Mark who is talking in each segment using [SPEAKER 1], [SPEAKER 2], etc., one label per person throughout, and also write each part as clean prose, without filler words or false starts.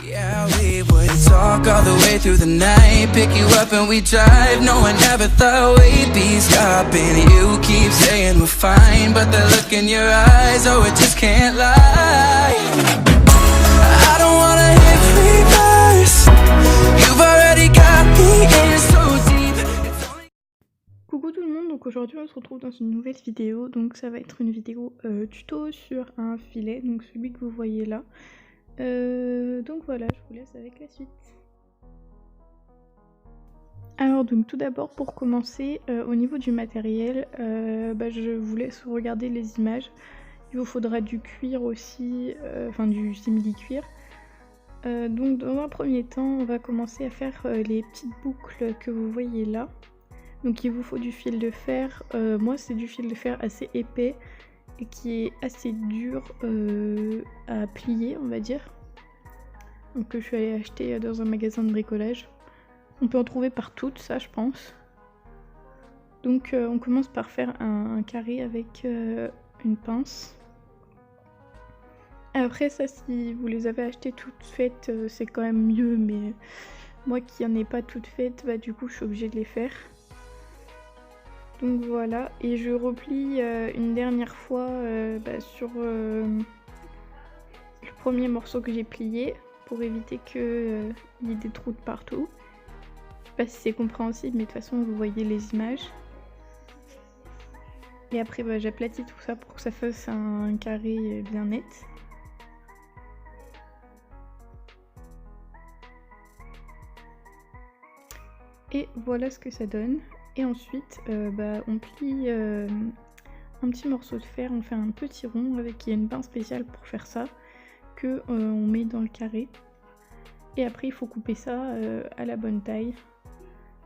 [SPEAKER 1] Yeah, we would talk all the way through the night, pick you up and we drive. No one ever thought we'd be stopping. You keep saying we're fine, but the look in your eyes, oh, it just can't lie. I don't wanna hit reverse. You've already got me in so deep.
[SPEAKER 2] Coucou tout le monde, donc aujourd'hui on se retrouve dans une nouvelle vidéo. Donc ça va être une vidéo tuto sur un filet, donc celui que vous voyez là. Donc voilà, je vous laisse avec la suite. Alors donc tout d'abord pour commencer, au niveau du matériel, je vous laisse regarder les images. Il vous faudra du cuir aussi, enfin du simili-cuir. Donc dans un premier temps, on va commencer à faire les petites boucles que vous voyez là. Donc il vous faut du fil de fer, moi c'est du fil de fer assez épais et qui est assez dur à plier, on va dire. Donc je suis allée acheter dans un magasin de bricolage. On peut en trouver partout, ça je pense. Donc on commence par faire un carré avec une pince. Après ça, si vous les avez achetées toutes faites, c'est quand même mieux, mais moi qui en ai pas toutes faites, du coup je suis obligée de les faire. Donc voilà, et je replie une dernière fois sur le premier morceau que j'ai plié pour éviter qu'il y ait des trous de partout. Je sais pas si c'est compréhensible, mais de toute façon vous voyez les images. Et après j'aplatis tout ça pour que ça fasse un carré bien net. Et voilà ce que ça donne. Et ensuite, on plie un petit morceau de fer, on fait un petit rond avec une pince spéciale pour faire ça, que on met dans le carré. Et après, il faut couper ça à la bonne taille.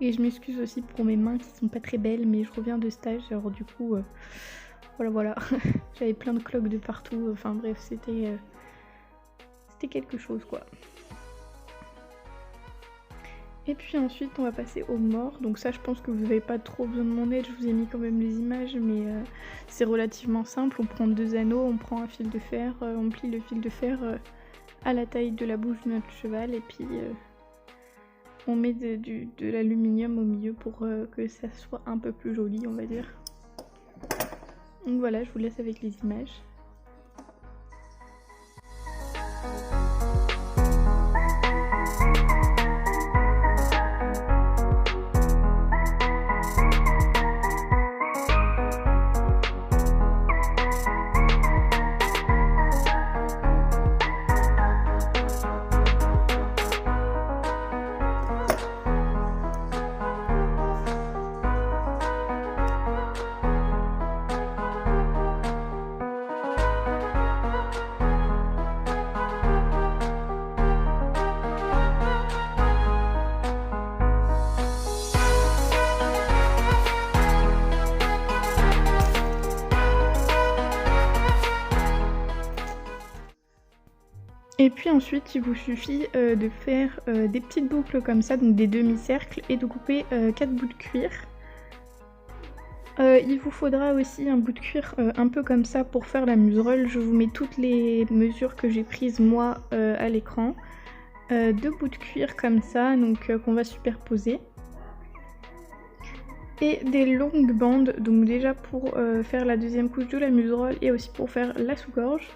[SPEAKER 2] Et je m'excuse aussi pour mes mains qui sont pas très belles, mais je reviens de stage, alors du coup, voilà, j'avais plein de cloques de partout. Enfin bref, c'était quelque chose quoi. Et puis ensuite on va passer au mors, donc ça je pense que vous n'avez pas trop besoin de mon aide, je vous ai mis quand même les images, mais c'est relativement simple. On prend deux anneaux, on prend un fil de fer, on plie le fil de fer à la taille de la bouche de notre cheval, et puis on met de l'aluminium au milieu pour que ça soit un peu plus joli, on va dire. Donc voilà, je vous laisse avec les images. Et puis ensuite, il vous suffit de faire des petites boucles comme ça, donc des demi-cercles, et de couper 4 bouts de cuir. Il vous faudra aussi un bout de cuir un peu comme ça pour faire la muserolle. Je vous mets toutes les mesures que j'ai prises moi à l'écran. 2 bouts de cuir comme ça, donc qu'on va superposer. Et des longues bandes, donc déjà pour faire la deuxième couche de la muserolle et aussi pour faire la sous-gorge.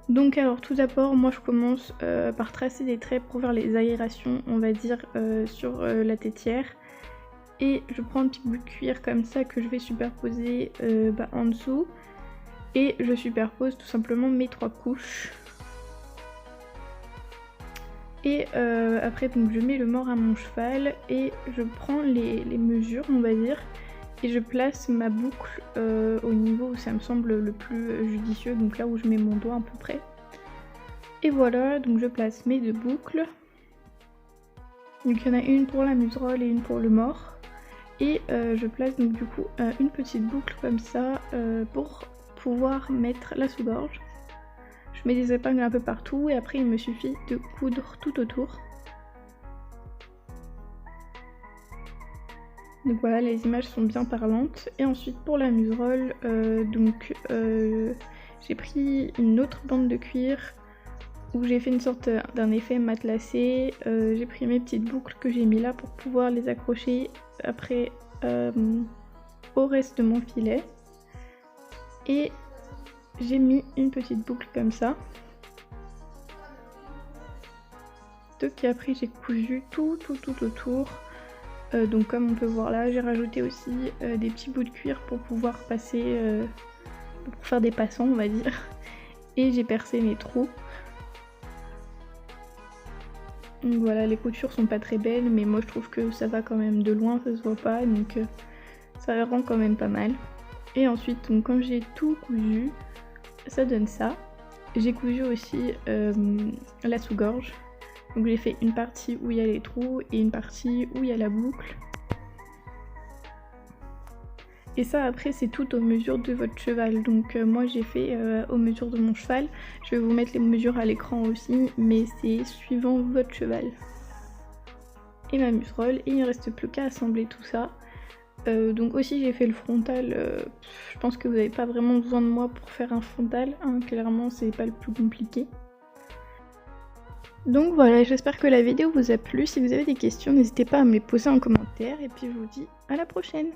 [SPEAKER 2] Donc alors tout d'abord, moi je commence par tracer des traits pour faire les aérations, on va dire, sur la tétière. Et je prends un petit bout de cuir comme ça que je vais superposer en dessous. Et je superpose tout simplement mes 3 couches. Et après donc je mets le mors à mon cheval et je prends les mesures, on va dire. Et je place ma boucle au niveau où ça me semble le plus judicieux, donc là où je mets mon doigt à peu près. Et voilà, donc je place mes 2 boucles. Donc il y en a une pour la muserolle et une pour le mors. Et je place donc du coup une petite boucle comme ça pour pouvoir mettre la sous-gorge. Je mets des épingles un peu partout et après il me suffit de coudre tout autour. Donc voilà, les images sont bien parlantes. Et ensuite pour la muserolle, j'ai pris une autre bande de cuir où j'ai fait une sorte d'un effet matelassé. J'ai pris mes petites boucles que j'ai mis là pour pouvoir les accrocher après au reste de mon filet. Et j'ai mis une petite boucle comme ça. Donc et après j'ai cousu tout autour. Donc comme on peut voir là, j'ai rajouté aussi des petits bouts de cuir pour pouvoir passer, pour faire des passants on va dire. Et j'ai percé mes trous. Donc voilà, les coutures sont pas très belles, mais moi je trouve que ça va quand même de loin, ça se voit pas, donc ça rend quand même pas mal. Et ensuite, donc, quand j'ai tout cousu, ça donne ça. J'ai cousu aussi la sous-gorge. Donc j'ai fait une partie où il y a les trous et une partie où il y a la boucle. Et ça après c'est tout aux mesures de votre cheval. Donc moi j'ai fait aux mesures de mon cheval. Je vais vous mettre les mesures à l'écran aussi, mais c'est suivant votre cheval. Et ma musserole, et il ne reste plus qu'à assembler tout ça. Donc aussi j'ai fait le frontal, je pense que vous n'avez pas vraiment besoin de moi pour faire un frontal, hein, clairement c'est pas le plus compliqué. Donc voilà, j'espère que la vidéo vous a plu. Si vous avez des questions, n'hésitez pas à me les poser en commentaire et puis je vous dis à la prochaine.